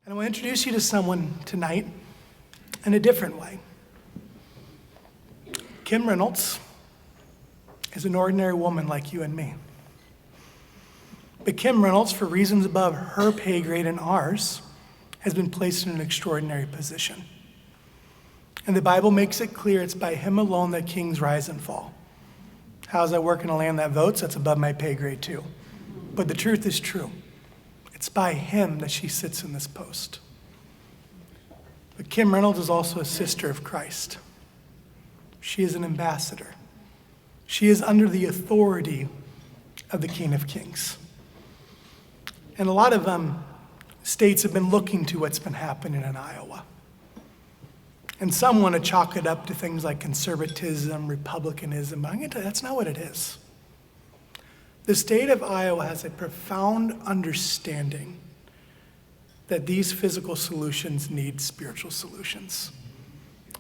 And I want to introduce you to someone tonight in a different way. Kim Reynolds is an ordinary woman like you and me. But Kim Reynolds, for reasons above her pay grade and ours, has been placed in an extraordinary position. And the Bible makes it clear it's by him alone that kings rise and fall. How's that work in a land that votes? That's above my pay grade too. But the truth is true. It's by him that she sits in this post. But Kim Reynolds is also a sister of Christ. She is an ambassador. She is under the authority of the King of Kings. And a lot of states have been looking to what's been happening in Iowa. And some want to chalk it up to things like conservatism, republicanism, but I'm going to tell you, that's not what it is. The state of Iowa has a profound understanding that these physical solutions need spiritual solutions.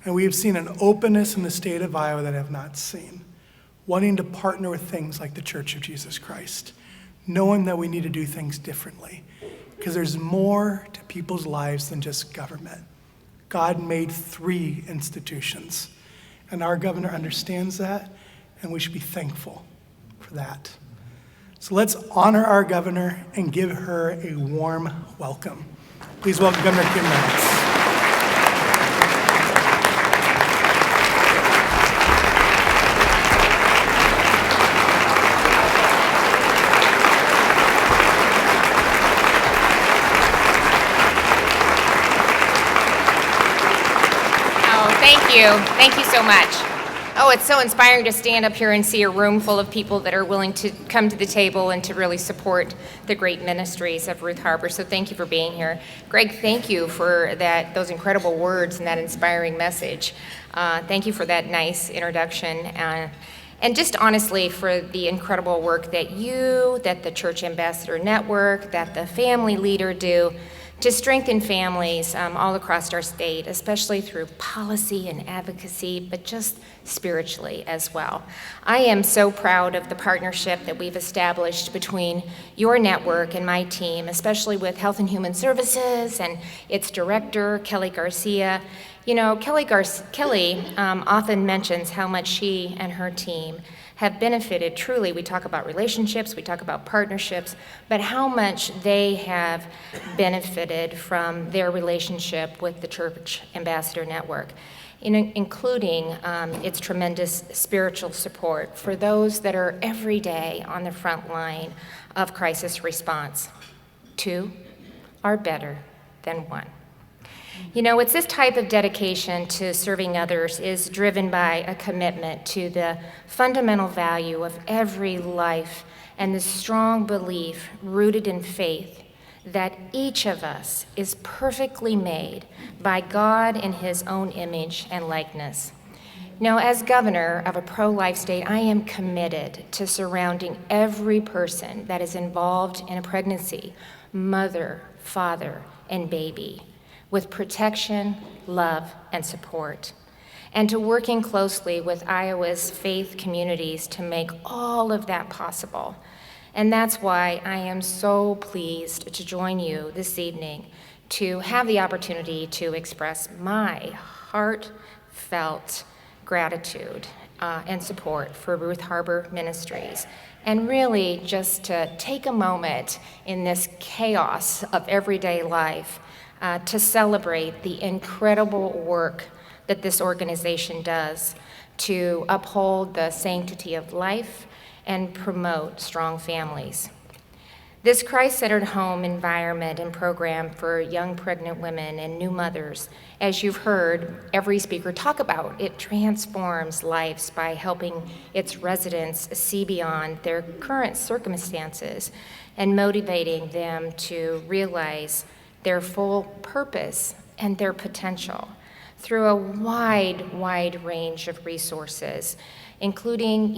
And we have seen an openness in the state of Iowa that I have not seen, wanting to partner with things like the Church of Jesus Christ, knowing that we need to do things differently, because there's more to people's lives than just government. God made 3 institutions, and our governor understands that, and we should be thankful for that. So let's honor our governor and give her a warm welcome. Please welcome Governor Kim Reynolds. Thank you so much. Oh, it's so inspiring to stand up here and see a room full of people that are willing to come to the table and to really support the great ministries of Ruth Harbor. So thank you for being here. Greg, thank you for those incredible words and that inspiring message. Thank you for that nice introduction. And just honestly for the incredible work that the Church Ambassador Network, that the Family Leader do to strengthen families all across our state, especially through policy and advocacy, but just spiritually as well. I am so proud of the partnership that we've established between your network and my team, especially with Health and Human Services and its director, Kelly Garcia. You know, Kelly often mentions how much she and her team have benefited truly. We talk about relationships, we talk about partnerships, but how much they have benefited from their relationship with the Church Ambassador Network, including its tremendous spiritual support for those that are every day on the front line of crisis response. 2 are better than 1. You know, it's this type of dedication to serving others is driven by a commitment to the fundamental value of every life and the strong belief rooted in faith that each of us is perfectly made by God in his own image and likeness. Now, as governor of a pro-life state, I am committed to surrounding every person that is involved in a pregnancy, mother, father, and baby, with protection, love, and support, and to working closely with Iowa's faith communities to make all of that possible. And that's why I am so pleased to join you this evening to have the opportunity to express my heartfelt gratitude and support for Ruth Harbor Ministries, and really just to take a moment in this chaos of everyday life to celebrate the incredible work that this organization does to uphold the sanctity of life and promote strong families. This Christ-centered home environment and program for young pregnant women and new mothers, as you've heard every speaker talk about, it transforms lives by helping its residents see beyond their current circumstances and motivating them to realize their full purpose and their potential through a wide range of resources, including,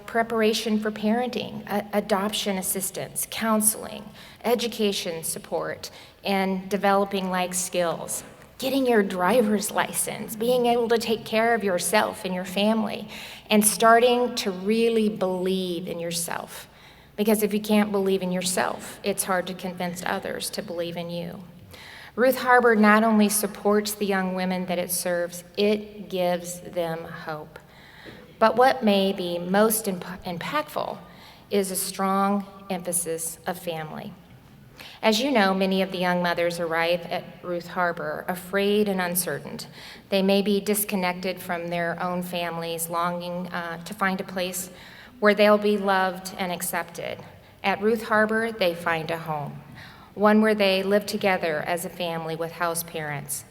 preparation for parenting, adoption assistance, counseling, education support, and developing life skills, getting your driver's license, being able to take care of yourself and your family, and starting to really believe in yourself. Because if you can't believe in yourself, it's hard to convince others to believe in you. Ruth Harbor not only supports the young women that it serves, it gives them hope. But what may be most impactful is a strong emphasis of family. As you know, many of the young mothers arrive at Ruth Harbor afraid and uncertain. They may be disconnected from their own families, longing to find a place where they'll be loved and accepted. At Ruth Harbor, they find a home, one where they live together as a family with house parents.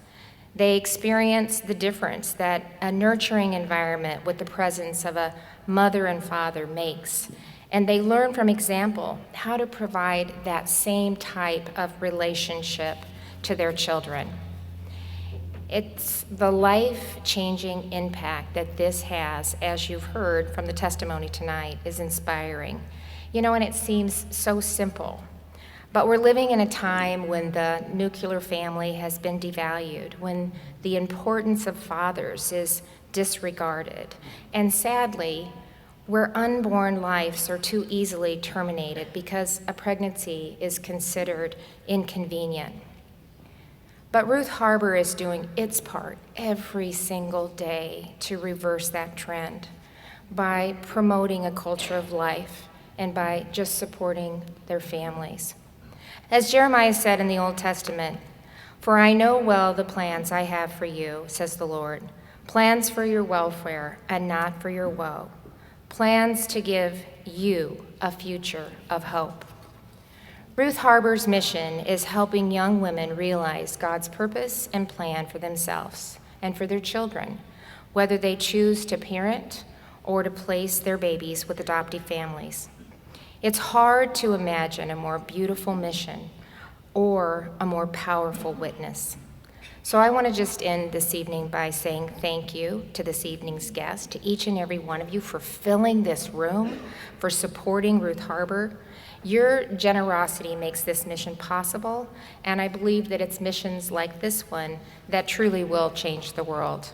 They experience the difference that a nurturing environment with the presence of a mother and father makes. And they learn from example how to provide that same type of relationship to their children. It's the life-changing impact that this has, as you've heard from the testimony tonight, is inspiring. You know, and it seems so simple. But we're living in a time when the nuclear family has been devalued, when the importance of fathers is disregarded, and sadly, where unborn lives are too easily terminated because a pregnancy is considered inconvenient. But Ruth Harbor is doing its part every single day to reverse that trend by promoting a culture of life and by just supporting their families. As Jeremiah said in the Old Testament, "For I know well the plans I have for you, says the Lord, plans for your welfare and not for your woe, plans to give you a future of hope." Ruth Harbor's mission is helping young women realize God's purpose and plan for themselves and for their children, whether they choose to parent or to place their babies with adoptive families. It's hard to imagine a more beautiful mission or a more powerful witness. So I want to just end this evening by saying thank you to this evening's guests, to each and every one of you for filling this room, for supporting Ruth Harbor. Your generosity makes this mission possible, and I believe that it's missions like this one that truly will change the world.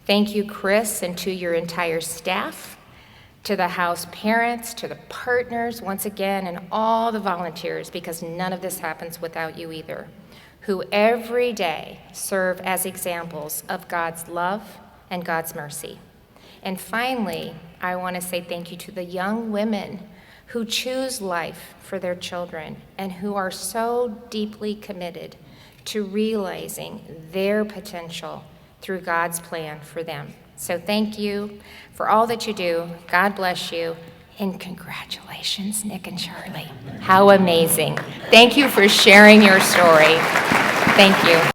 Thank you, Chris, and to your entire staff, to the house parents, to the partners, once again, and all the volunteers, because none of this happens without you either, who every day serve as examples of God's love and God's mercy. And finally, I want to say thank you to the young women who choose life for their children and who are so deeply committed to realizing their potential through God's plan for them. So thank you for all that you do. God bless you. And congratulations, Nick and Charlie. How amazing. Thank you for sharing your story. Thank you.